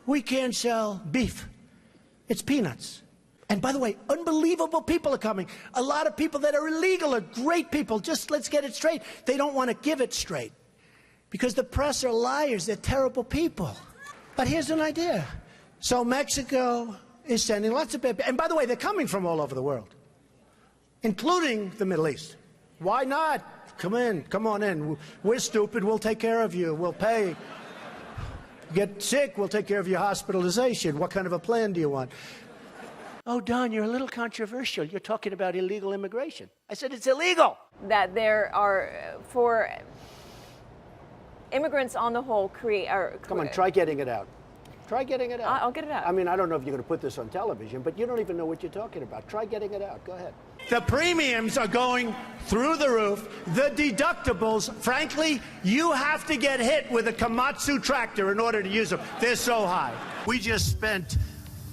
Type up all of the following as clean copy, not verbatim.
we can't sell beef. It's peanuts. And by the way, unbelievable people are coming. A lot of people that are illegal are great people. Just let's get it straight. They don't want to give it straight. Because the press are liars. They're terrible people. But here's an idea. So Mexico is sending lots of people. And by the way, they're coming from all over the world, including the Middle East. Why not? Come in. Come on in. We're stupid. We'll take care of you. We'll pay. Get sick, we'll take care of your hospitalization. What kind of a plan do you want? Oh, Don, you're a little controversial. You're talking about illegal immigration. I said it's illegal. That there are, for immigrants on the whole, Come on, try getting it out. Try getting it out. I'll get it out. I mean, I don't know if you're going to put this on television, but you don't even know what you're talking about. Try getting it out. Go ahead. The premiums are going through the roof. The deductibles, frankly, you have to get hit with a Komatsu tractor in order to use them. They're so high. We just spent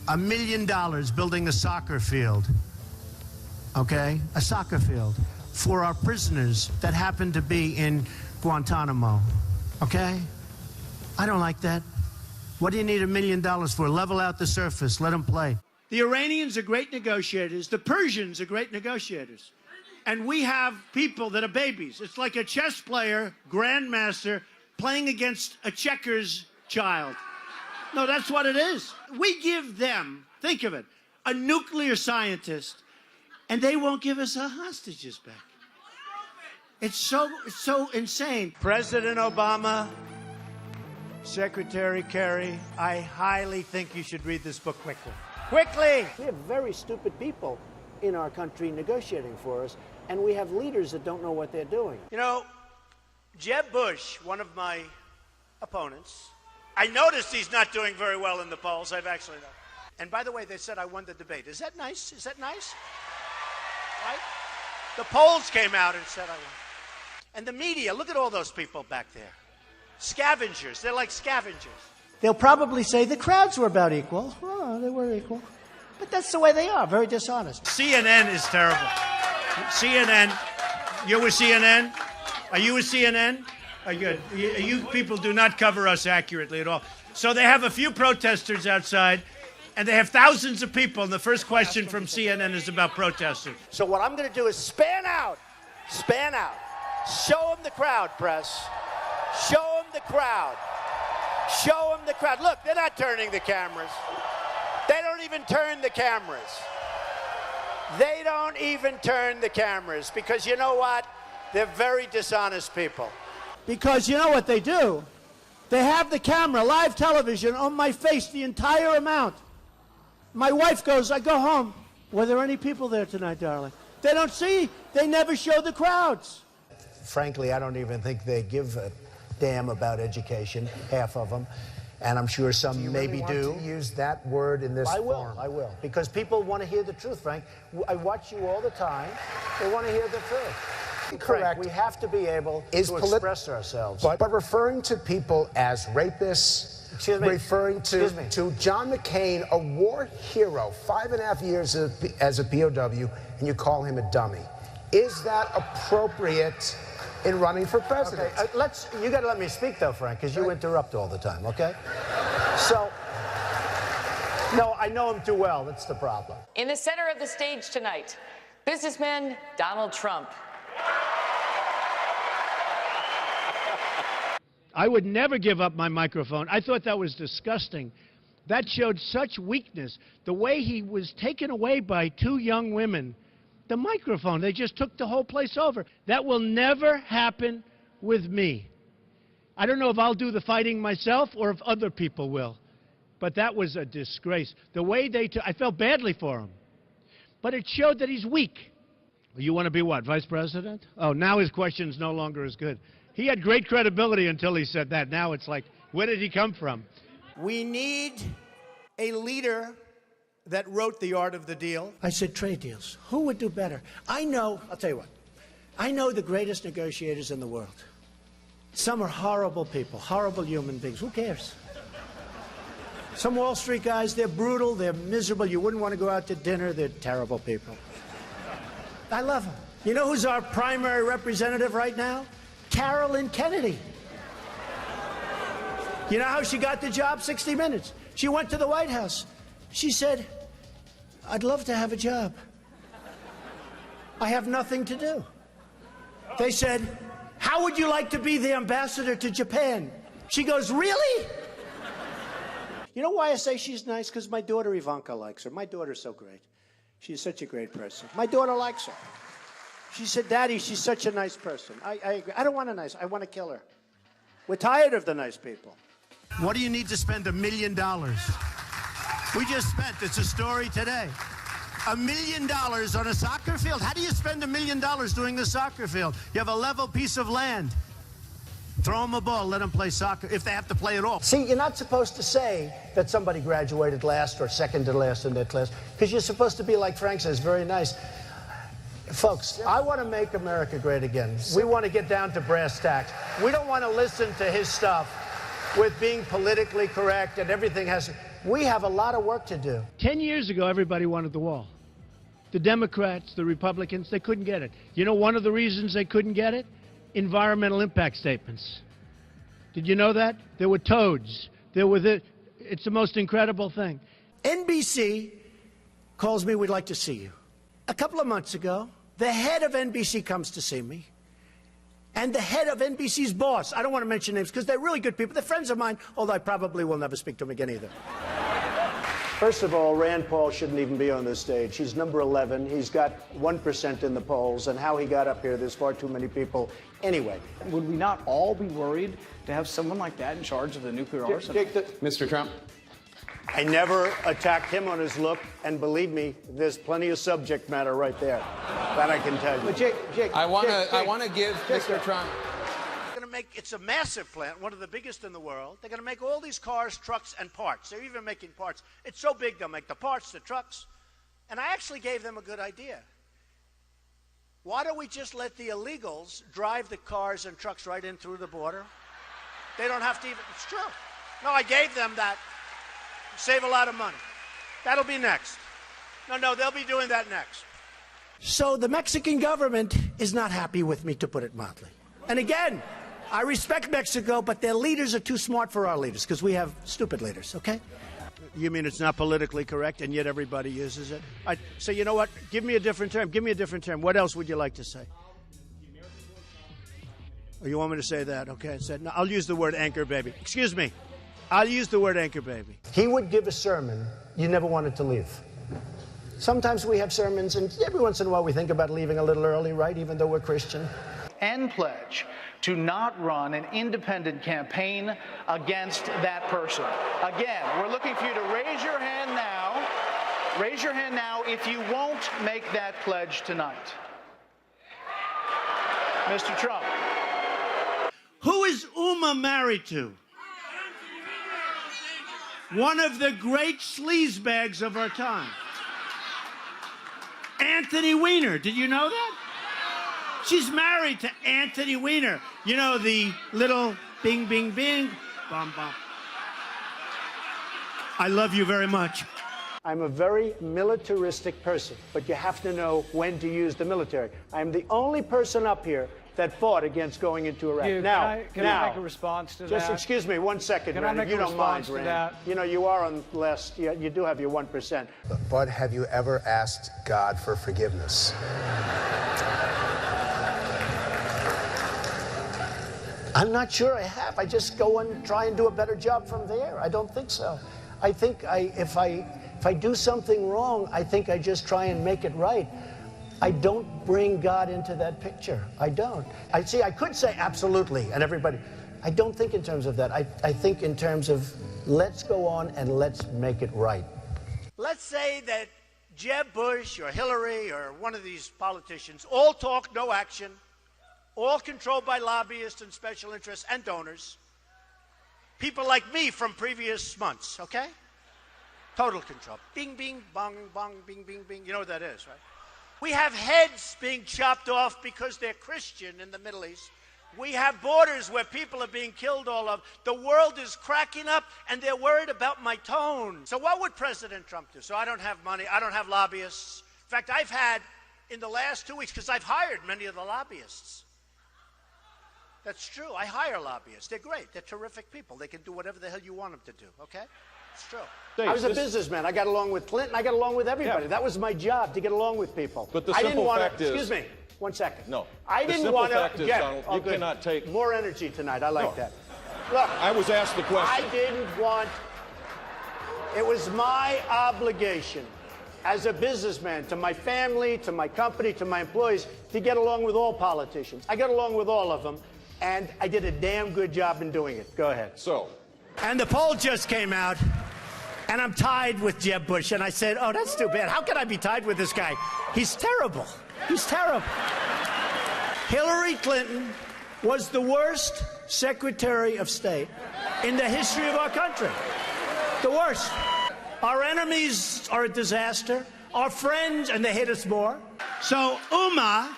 $1 million building a soccer field, okay? A soccer field for our prisoners that happen to be in Guantanamo, okay? I don't like that. What do you need $1 million for? Level out the surface. Let them play. The Iranians are great negotiators. The Persians are great negotiators. And we have people that are babies. It's like a chess player, grandmaster, playing against a checkers child. No, that's what it is. We give them, think of it, a nuclear scientist, and they won't give us our hostages back. It's so insane. President Obama, Secretary Kerry, I highly think you should read this book quickly. Quickly! We have very stupid people in our country negotiating for us, and we have leaders that don't know what they're doing. You know, Jeb Bush, one of my opponents, I noticed he's not doing very well in the polls. I've actually noticed. And by the way, they said I won the debate. Is that nice? Is that nice? Right? The polls came out and said I won. And the media, look at all those people back there. Scavengers. They're like scavengers. They'll probably say the crowds were about equal. Oh, they were equal. But that's the way they are, very dishonest. CNN is terrible. CNN. You're with CNN? Are you with CNN? Good. You people do not cover us accurately at all. So they have a few protesters outside, and they have thousands of people, and the first question from CNN is about protesters. So what I'm going to do is span out. Span out. Show them the crowd, press. Show them the crowd. Show them the crowd. Look, they're not turning the cameras. They don't even turn the cameras. They don't even turn the cameras because you know what? They're very dishonest people. Because you know what they do? They have the camera, live television, on my face the entire amount. My wife goes, I go home. Were there any people there tonight, darling? They don't see. They never show the crowds. Frankly, I don't even think they give a damn about education, half of them. And I'm sure some maybe do. You want to use that word in this form? I will. Because people want to hear the truth, Frank. I watch you all the time. They want to hear the truth. Correct. Frank, we have to be able to express ourselves. But referring to people as rapists, referring to John McCain, a war hero, 5.5 years as a POW, and you call him a dummy. Is that appropriate in running for president? Okay, you got to let me speak, though, Frank, because you interrupt all the time, okay? So, no, I know him too well. That's the problem. In the center of the stage tonight, businessman Donald Trump. I would never give up my microphone. I thought that was disgusting. That showed such weakness. The way he was taken away by two young women. The microphone, they just took the whole place over. That will never happen with me. I don't know if I'll do the fighting myself or if other people will. But that was a disgrace. The way they took, I felt badly for him. But it showed that he's weak. You want to be what, vice president? Oh, now his question's no longer as good. He had great credibility until he said that. Now it's like, where did he come from? We need a leader that wrote The Art of the Deal. I said trade deals. Who would do better? I know, I'll tell you what. I know the greatest negotiators in the world. Some are horrible people, horrible human beings. Who cares? Some Wall Street guys, they're brutal, they're miserable. You wouldn't want to go out to dinner. They're terrible people. I love them. You know who's our primary representative right now? Carolyn Kennedy. You know how she got the job? 60 Minutes. She went to the White House. She said, I'd love to have a job. I have nothing to do. They said, how would you like to be the ambassador to Japan? She goes, really? You know why I say she's nice? Because my daughter Ivanka likes her. My daughter's so great. She's such a great person. My daughter likes her. She said, Daddy, she's such a nice person. I agree. I don't want a nice, I want to kill her. We're tired of the nice people. What do you need to spend $1 million? We just spent, it's a story today, $1 million on a soccer field. How do you spend $1 million doing the soccer field? You have a level piece of land. Throw them a ball, let them play soccer, if they have to play at all. See, you're not supposed to say that somebody graduated last or second to last in their class, because you're supposed to be, like Frank says, very nice. Folks, I want to make America great again. We want to get down to brass tacks. We don't want to listen to his stuff with being politically correct and everything has... We have a lot of work to do. 10 years ago, everybody wanted the wall. The Democrats, the Republicans, they couldn't get it. You know one of the reasons they couldn't get it? Environmental impact statements. Did you know that? There were toads. There were it's the most incredible thing. NBC calls me, we'd like to see you. A couple of months ago, the head of NBC comes to see me. And the head of NBC's boss, I don't want to mention names because they're really good people. They're friends of mine, although I probably will never speak to them again either. First of all, Rand Paul shouldn't even be on this stage. He's number 11. He's got 1% in the polls. And how he got up here, there's far too many people. Anyway. Would we not all be worried to have someone like that in charge of the nuclear arsenal? Mr. Trump. I never attacked him on his look, and believe me, there's plenty of subject matter right there. That I can tell you. But Jake, I want to give Mr. Trump. It's a massive plant, one of the biggest in the world. They're going to make all these cars, trucks, and parts. They're even making parts. It's so big, they'll make the parts, the trucks. And I actually gave them a good idea. Why don't we just let the illegals drive the cars and trucks right in through the border? They don't have to even, it's true. No, I gave them that. Save a lot of money. That'll be next. No, they'll be doing that next. So the Mexican government is not happy with me, to put it mildly. And again, I respect Mexico, but their leaders are too smart for our leaders, because we have stupid leaders, okay? You mean it's not politically correct, and yet everybody uses it? So you know what? Give me a different term. Give me a different term. What else would you like to say? Oh, you want me to say that? Okay. No, I'll use the word anchor baby. Excuse me. I'll use the word anchor baby. He would give a sermon you never wanted to leave. Sometimes we have sermons, and every once in a while we think about leaving a little early, right, even though we're Christian. and pledge to not run an independent campaign against that person. Again, we're looking for you to raise your hand now. Raise your hand now if you won't make that pledge tonight. Mr. Trump. Who is Uma married to? One of the great sleazebags of our time. Anthony Weiner. Did you know that? She's married to Anthony Weiner. You know, the little bing, bing, bing, bum, bum. I love you very much. I'm a very militaristic person, but you have to know when to use the military. I'm the only person up here that fought against going into Iraq. Can I make a response to that? Just excuse me 1 second, Rand, if you don't mind, Rand. You know, you are on less, you do have your 1%. But have you ever asked God for forgiveness? I'm not sure I have. I just go and try and do a better job from there. I don't think so. I think if I do something wrong, I think I just try and make it right. I don't bring God into that picture. I don't. I could say absolutely, and everybody. I don't think in terms of that. I think in terms of let's go on and let's make it right. Let's say that Jeb Bush or Hillary or one of these politicians all talk, no action, all controlled by lobbyists and special interests and donors. People like me from previous months, okay? Total control. Bing, bing, bong, bong, bing, bing, bing. You know what that is, right? We have heads being chopped off because they're Christian in the Middle East. We have borders where people are being killed all over. The world is cracking up, and they're worried about my tone. So what would President Trump do? So I don't have money. I don't have lobbyists. In fact, I've had, in the last 2 weeks, because I've hired many of the lobbyists, That's true. I hire lobbyists. They're great. They're terrific people. They can do whatever the hell you want them to do, okay? It's true. I was a businessman. I got along with Clinton. I got along with everybody. Yeah. That was my job, to get along with people. But the simple fact is... Excuse me. 1 second. No. I didn't want to... Donald, you cannot take... More energy tonight. I like that. Look. I was asked the question. I didn't want... It was my obligation as a businessman to my family, to my company, to my employees, to get along with all politicians. I got along with all of them, and I did a damn good job in doing it. Go ahead. So... And the poll just came out, and I'm tied with Jeb Bush. And I said, oh, that's too bad. How can I be tied with this guy? He's terrible. He's terrible. Hillary Clinton was the worst Secretary of State in the history of our country. The worst. Our enemies are a disaster. Our friends, and they hate us more. So Uma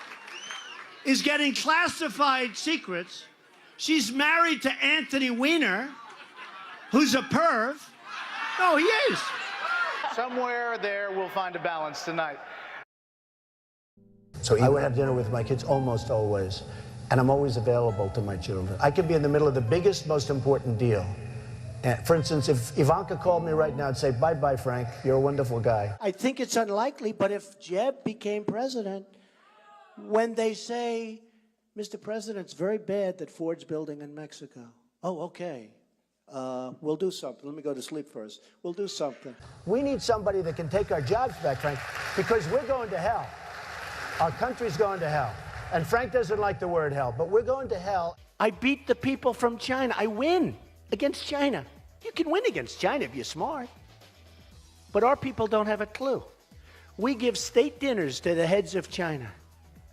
is getting classified secrets. She's married to Anthony Weiner, who's a perv. No, he is. Somewhere there we'll find a balance tonight. So I would have dinner with my kids almost always, and I'm always available to my children. I could be in the middle of the biggest, most important deal. For instance, if Ivanka called me right now and say, bye-bye, Frank, you're a wonderful guy. I think it's unlikely, but if Jeb became president, when they say, Mr. President, it's very bad that Ford's building in Mexico. Oh, okay. We'll do something. Let me go to sleep first. We'll do something. We need somebody that can take our jobs back, Frank, because we're going to hell. Our country's going to hell. And Frank doesn't like the word hell, but we're going to hell. I beat the people from China. I win against China. You can win against China if you're smart. But our people don't have a clue. We give state dinners to the heads of China.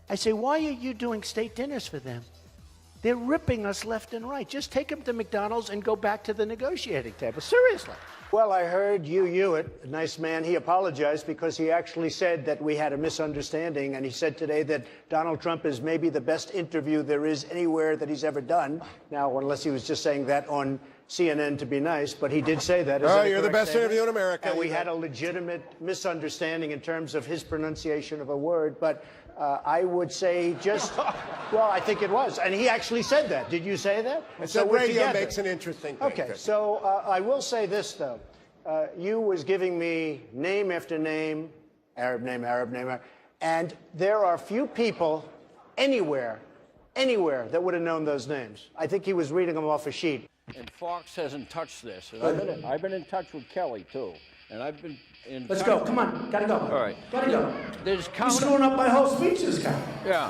I say, why are you doing state dinners for them? They're ripping us left and right. Just take them to McDonald's and go back to the negotiating table. Seriously. Well, I heard Hugh Hewitt, a nice man, he apologized because he actually said that we had a misunderstanding, and he said today that Donald Trump is maybe the best interview there is anywhere that he's ever done. Now, unless he was just saying that on CNN to be nice, but he did say that. Oh, you're the best interview in America. And we had a legitimate misunderstanding in terms of his pronunciation of a word, but I would say just, well, I think it was. And he actually said that. Did you say that? And so radio makes an interesting thing. Okay, so I will say this, though. You was giving me name after name, Arab name, and there are few people anywhere that would have known those names. I think he was reading them off a sheet. And Fox hasn't touched this. And I've been in touch with Kelly, too. And I've been in Let's go. Come on. Gotta go. All right. Gotta go. There's You're screwing up my whole speech this guy. Yeah.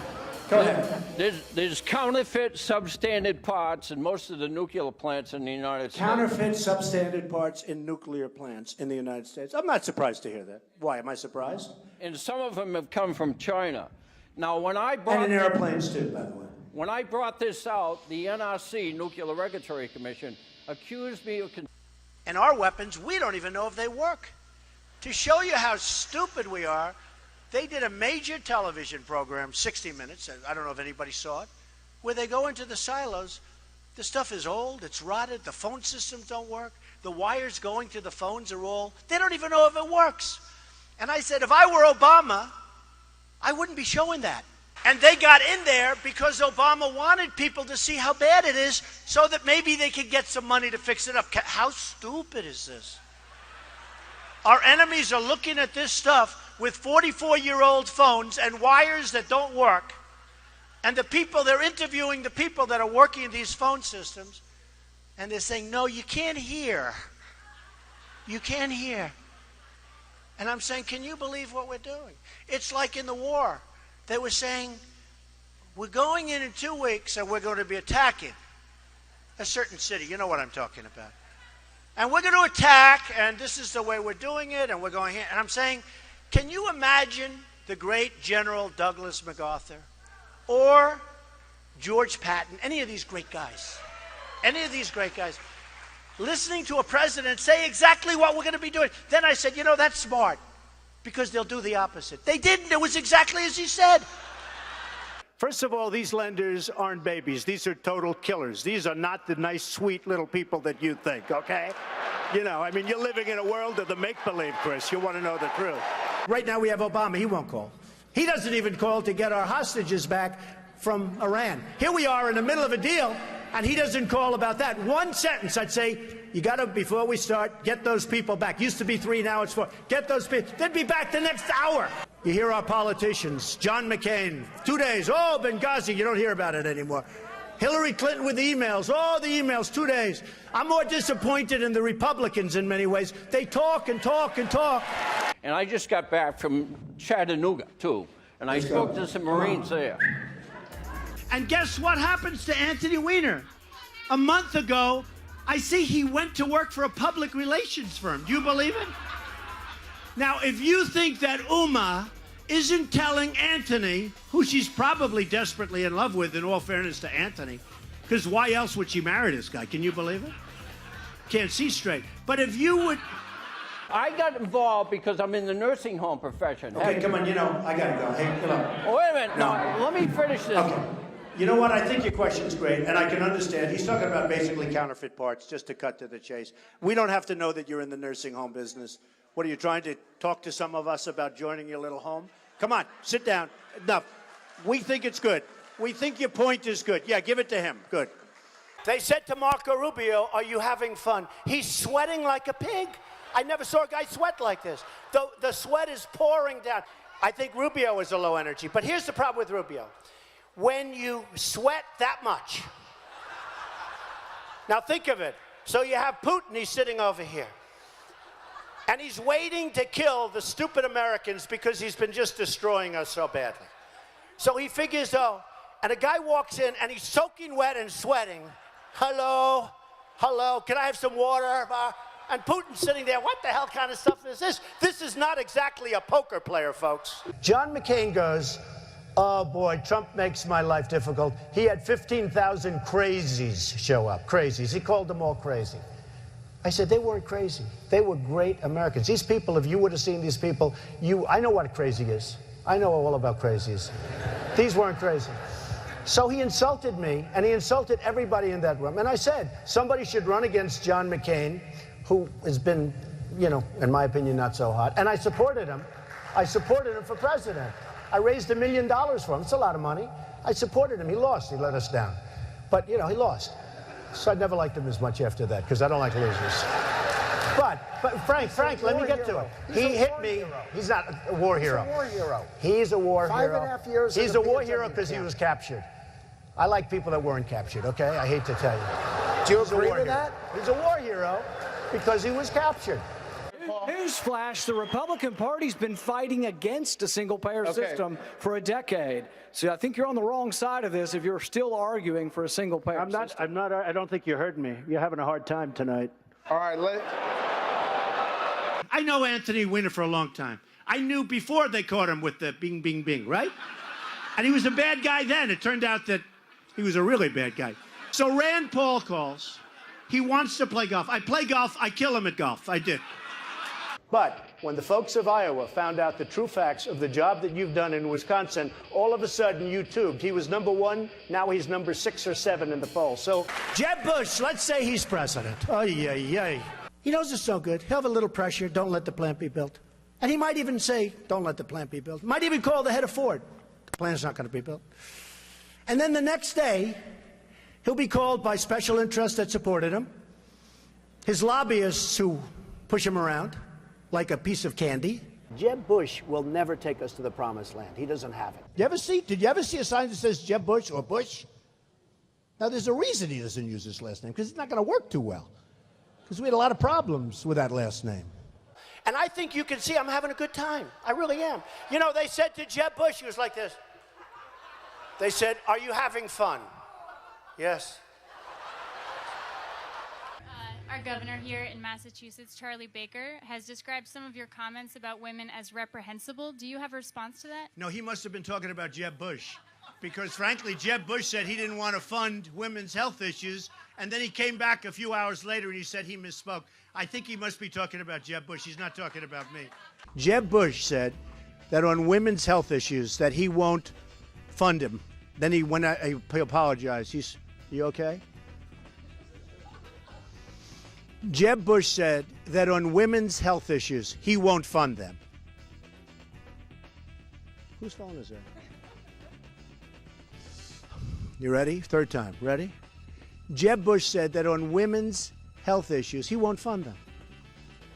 Go ahead. There's counterfeit substandard parts in most of the nuclear plants in the United States. Counterfeit substandard parts in nuclear plants in the United States. I'm not surprised to hear that. Why? Am I surprised? And some of them have come from China. Now, when I brought... And in airplanes, too, by the way. When I brought this out, the NRC, Nuclear Regulatory Commission, accused me of... And our weapons, we don't even know if they work. To show you how stupid we are, they did a major television program, 60 Minutes, I don't know if anybody saw it, where they go into the silos. The stuff is old, it's rotted, the phone systems don't work, the wires going to the phones are all, they don't even know if it works. And I said, if I were Obama, I wouldn't be showing that. And they got in there because Obama wanted people to see how bad it is so that maybe they could get some money to fix it up. How stupid is this? Our enemies are looking at this stuff with 44-year-old phones and wires that don't work. And the people, they're interviewing the people that are working in these phone systems. And they're saying, no, you can't hear. You can't hear. And I'm saying, can you believe what we're doing? It's like in the war. They were saying, we're going in 2 weeks and we're going to be attacking a certain city. You know what I'm talking about. And we're going to attack, and this is the way we're doing it, and we're going here. And I'm saying, can you imagine the great General Douglas MacArthur or George Patton, any of these great guys, listening to a president say exactly what we're going to be doing? Then I said, you know, that's smart, because they'll do the opposite. They didn't. It was exactly as he said. First of all, these lenders aren't babies. These are total killers. These are not the nice, sweet little people that you think, okay? You know, I mean, you're living in a world of the make-believe, Chris. You want to know the truth. Right now we have Obama. He won't call. He doesn't even call to get our hostages back from Iran. Here we are in the middle of a deal, and he doesn't call about that. One sentence, I'd say, you got to, before we start, get those people back. Used to be 3, now it's 4. Get those people. They'd be back the next hour. You hear our politicians, John McCain, 2 days, oh, Benghazi, you don't hear about it anymore. Hillary Clinton with emails, oh, the emails, 2 days. I'm more disappointed in the Republicans in many ways. They talk and talk and talk. And I just got back from Chattanooga, too, and I spoke to some Marines there. And guess what happens to Anthony Weiner? A month ago, I see he went to work for a public relations firm. Do you believe it? Now, if you think that Uma isn't telling Anthony, who she's probably desperately in love with, in all fairness to Anthony, because why else would she marry this guy? Can you believe it? Can't see straight. But if you would... I got involved because I'm in the nursing home profession. Okay, come on, you know, I got to go. Hey, come on. Oh, wait a minute. No, let me finish this. Okay. You know what? I think your question's great, and I can understand. He's talking about basically counterfeit parts, just to cut to the chase. We don't have to know that you're in the nursing home business. What, are you trying to talk to some of us about joining your little home? Come on, sit down. Enough. We think it's good. We think your point is good. Yeah, give it to him. Good. They said to Marco Rubio, are you having fun? He's sweating like a pig. I never saw a guy sweat like this. The sweat is pouring down. I think Rubio is a low energy. But here's the problem with Rubio. When you sweat that much, now think of it. So you have Putin, he's sitting over here. And he's waiting to kill the stupid Americans because he's been just destroying us so badly. So he figures, oh, and a guy walks in and he's soaking wet and sweating. Hello, hello, can I have some water? And Putin's sitting there, what the hell kind of stuff is this? This is not exactly a poker player, folks. John McCain goes, oh boy, Trump makes my life difficult. He had 15,000 crazies show up, crazies. He called them all crazy. I said, they weren't crazy. They were great Americans. These people, if you would have seen these people, I know what crazy is. I know all about crazies. These weren't crazy. So he insulted me, and he insulted everybody in that room. And I said, somebody should run against John McCain, who has been, you know, in my opinion, not so hot. And I supported him. I supported him for president. I raised $1 million for him. It's a lot of money. I supported him. He lost. He let us down. But, you know, he lost. So I never liked him as much after that, because I don't like losers. But Frank, let me get to it. He hit me. He's not a war hero. He's a war hero. He's a war hero. 5.5 years. He's a war hero because he was captured. I like people that weren't captured, okay? I hate to tell you. Do you agree with that? He's a war hero because he was captured. Newsflash, the Republican Party's been fighting against a single-payer system for a decade. So I think you're on the wrong side of this if you're still arguing for a single-payer system. I don't think you heard me. You're having a hard time tonight. All right, I know Anthony Weiner for a long time. I knew before they caught him with the bing, bing, bing, right? And he was a bad guy then. It turned out that he was a really bad guy. So Rand Paul calls. He wants to play golf. I play golf. I kill him at golf. I did. But when the folks of Iowa found out the true facts of the job that you've done in Wisconsin, all of a sudden you tubed. He was #1, now he's number 6 or 7 in the poll. So Jeb Bush, let's say he's president. Oh, yeah. He knows it's no good. He'll have a little pressure. Don't let the plant be built. And he might even say, don't let the plant be built. Might even call the head of Ford. The plant's not going to be built. And then the next day, he'll be called by special interests that supported him, his lobbyists who push him around like a piece of candy. Jeb Bush will never take us to the promised land. He doesn't have it. Did you ever see a sign that says Jeb Bush or Bush? Now, there's a reason he doesn't use his last name, because it's not going to work too well. Because we had a lot of problems with that last name. And I think you can see I'm having a good time. I really am. You know, they said to Jeb Bush, he was like this. They said, are you having fun? Yes. Our governor here in Massachusetts, Charlie Baker, has described some of your comments about women as reprehensible. Do you have a response to that? No, he must have been talking about Jeb Bush. Because, frankly, Jeb Bush said he didn't want to fund women's health issues, and then he came back a few hours later and he said he misspoke. I think he must be talking about Jeb Bush. He's not talking about me. Jeb Bush said that on women's health issues that he won't fund him. Then he went out, he apologized. You okay? Jeb Bush said that on women's health issues, he won't fund them. Whose phone is that? You ready? Third time. Ready? Jeb Bush said that on women's health issues, he won't fund them.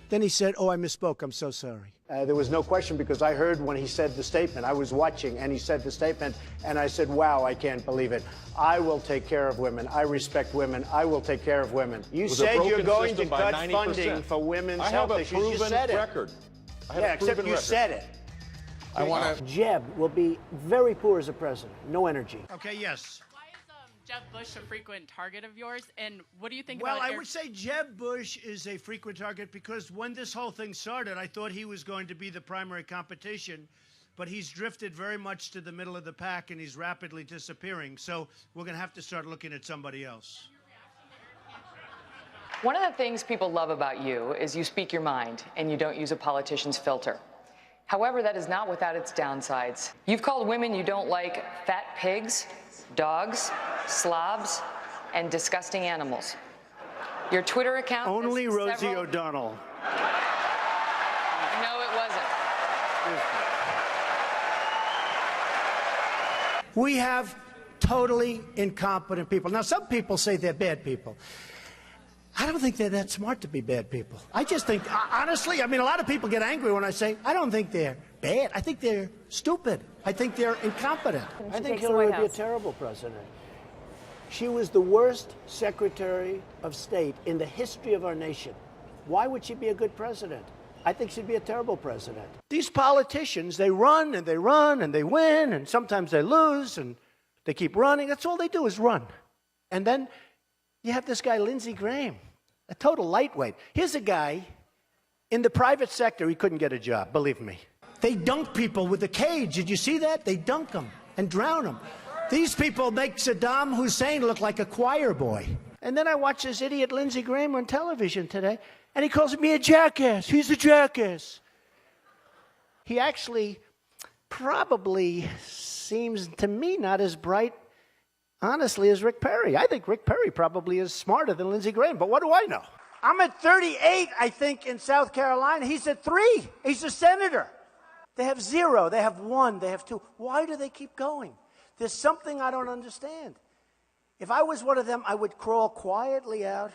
Then he said, oh, I misspoke. I'm so sorry. There was no question because I heard when he said the statement. I was watching and he said the statement and I said, wow, I can't believe it. I will take care of women. I respect women. I will take care of women. You said you're going to cut funding for women's health issues. You said it. Yeah, except you said it. I want to. Jeb will be very poor as a president. No energy. Okay, yes. Why is Jeb Bush a frequent target of yours, and what do you think Well, about I would say Jeb Bush is a frequent target because when this whole thing started, I thought he was going to be the primary competition, but he's drifted very much to the middle of the pack, and he's rapidly disappearing. So we're going to have to start looking at somebody else. One of the things people love about you is you speak your mind and you don't use a politician's filter. However, that is not without its downsides. You've called women you don't like fat pigs, dogs, slobs, and disgusting animals. Your Twitter account... Only Rosie O'Donnell. No, it wasn't. We have totally incompetent people. Now, some people say they're bad people. I don't think they're that smart to be bad people. I just think, honestly, I mean, a lot of people get angry when I say, I don't think they're bad. I think they're stupid. I think they're incompetent. I think Hillary would be a terrible president. She was the worst Secretary of State in the history of our nation. Why would she be a good president? I think she'd be a terrible president. These politicians, they run and they run and they win, and sometimes they lose and they keep running. That's all they do is run. And then you have this guy, Lindsey Graham, a total lightweight. Here's a guy in the private sector, he couldn't get a job, believe me. They dunk people with a cage. Did you see that? They dunk them and drown them. These people make Saddam Hussein look like a choir boy. And then I watch this idiot Lindsey Graham on television today, and he calls me a jackass. He's a jackass. He actually probably seems to me not as bright, honestly, as Rick Perry. I think Rick Perry probably is smarter than Lindsey Graham, but what do I know? I'm at 38, I think, in South Carolina. He's at 3. He's a senator. They have 0. They have 1. They have 2. Why do they keep going? There's something I don't understand. If I was one of them, I would crawl quietly out.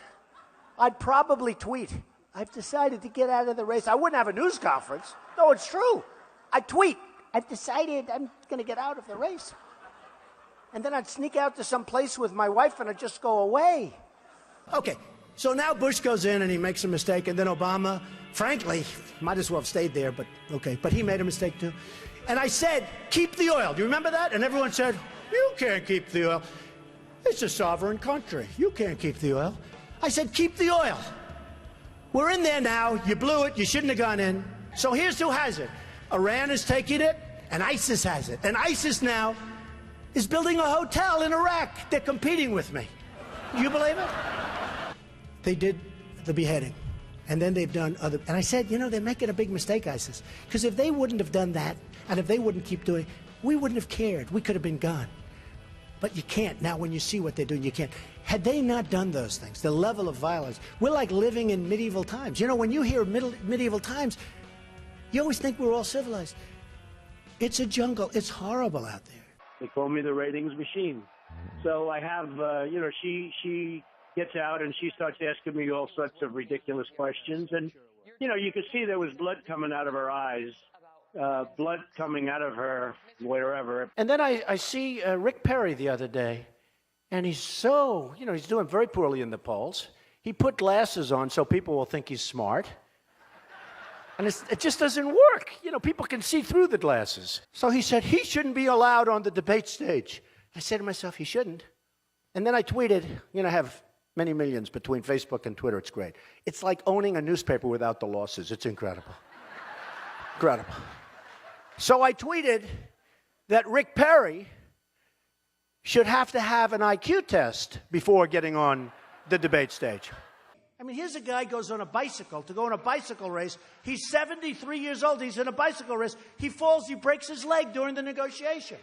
I'd probably tweet, I've decided to get out of the race. I wouldn't have a news conference. No, it's true. I'd tweet, I've decided I'm going to get out of the race. And then I'd sneak out to some place with my wife and I'd just go away. Okay, so now Bush goes in and he makes a mistake, and then Obama, frankly, might as well have stayed there, but okay, but he made a mistake too. And I said, keep the oil. Do you remember that? And everyone said, you can't keep the oil. It's a sovereign country. You can't keep the oil. I said, keep the oil. We're in there now. You blew it. You shouldn't have gone in. So here's who has it. Iran is taking it, and ISIS has it. And ISIS now is building a hotel in Iraq. They're competing with me. Do you believe it? They did the beheading. And then they've done other... And I said, you know, they're making a big mistake, ISIS. Because if they wouldn't have done that, and if they wouldn't keep doing it, we wouldn't have cared. We could have been gone. But you can't. Now, when you see what they're doing, you can't. Had they not done those things, the level of violence, we're like living in medieval times. You know, when you hear medieval times, you always think we're all civilized. It's a jungle. It's horrible out there. They call me the ratings machine. So I have, you know, she gets out and she starts asking me all sorts of ridiculous questions. And, you know, you could see there was blood coming out of her eyes, blood coming out of her wherever. And then I see Rick Perry the other day, and he's so, you know, he's doing very poorly in the polls. He put glasses on so people will think he's smart. And it just doesn't work. You know, people can see through the glasses. So he said he shouldn't be allowed on the debate stage. I said to myself, he shouldn't. And then I tweeted, you know, I have many millions between Facebook and Twitter. It's great. It's like owning a newspaper without the losses. It's incredible. Incredible. So I tweeted that Rick Perry should have to have an IQ test before getting on the debate stage. I mean, here's a guy goes on a bicycle to go in a bicycle race. He's 73 years old. He's in a bicycle race. He falls. He breaks his leg during the negotiation.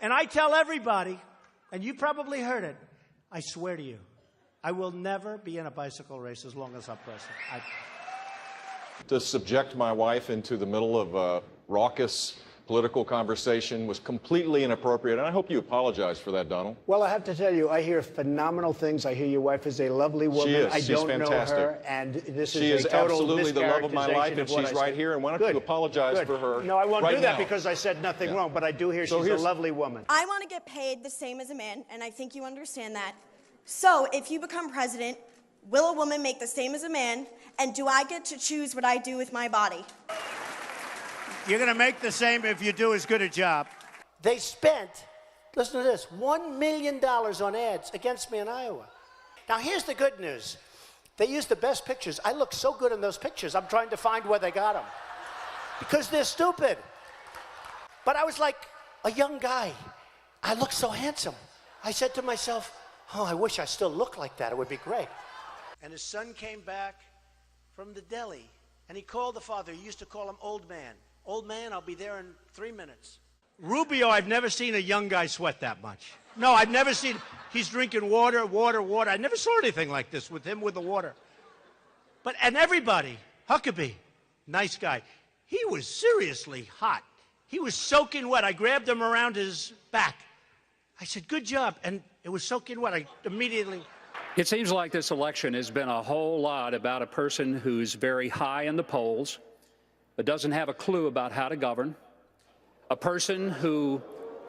And I tell everybody, and you probably heard it, I swear to you, I will never be in a bicycle race as long as I'm president. To subject my wife into the middle of a raucous political conversation was completely inappropriate, and I hope you apologize for that, Donald. Well, I have to tell you, I hear phenomenal things. I hear your wife is a lovely woman. She is. I She's don't fantastic. know her, and this She is is a total absolutely the love of my life, and mischaracterization of what she's I right said. here, and why don't Good. you apologize Good. for her? No, I won't right do that now. because I said nothing wrong, but I do hear So she's a lovely woman. I want to get paid the same as a man, and I think you understand that. So if you become president, will a woman make the same as a man, and do I get to choose what I do with my body? You're going to make the same if you do as good a job. They spent, listen to this, $1 million on ads against me in Iowa. Now, here's the good news. They used the best pictures. I look so good in those pictures, I'm trying to find where they got them. Because they're stupid. But I was like a young guy. I looked so handsome. I said to myself, oh, I wish I still looked like that. It would be great. And his son came back from the deli, and he called the father. He used to call him Old Man. Old man, I'll be there in 3 minutes. Rubio, I've never seen a young guy sweat that much. No, I've never seen, he's drinking water. I never saw anything like this with him with the water. And everybody, Huckabee, nice guy. He was seriously hot. He was soaking wet. I grabbed him around his back. I said, good job. And it was soaking wet. I immediately... It seems like this election has been a whole lot about a person who's very high in the polls, but doesn't have a clue about how to govern, a person who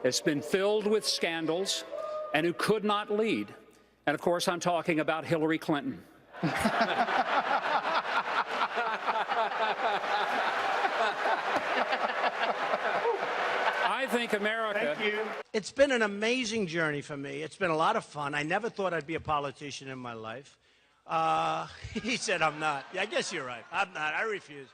has been filled with scandals and who could not lead. And of course, I'm talking about Hillary Clinton. I think America... Thank you. It's been an amazing journey for me. It's been a lot of fun. I never thought I'd be a politician in my life. He said I'm not. Yeah, I guess you're right. I'm not. I refuse.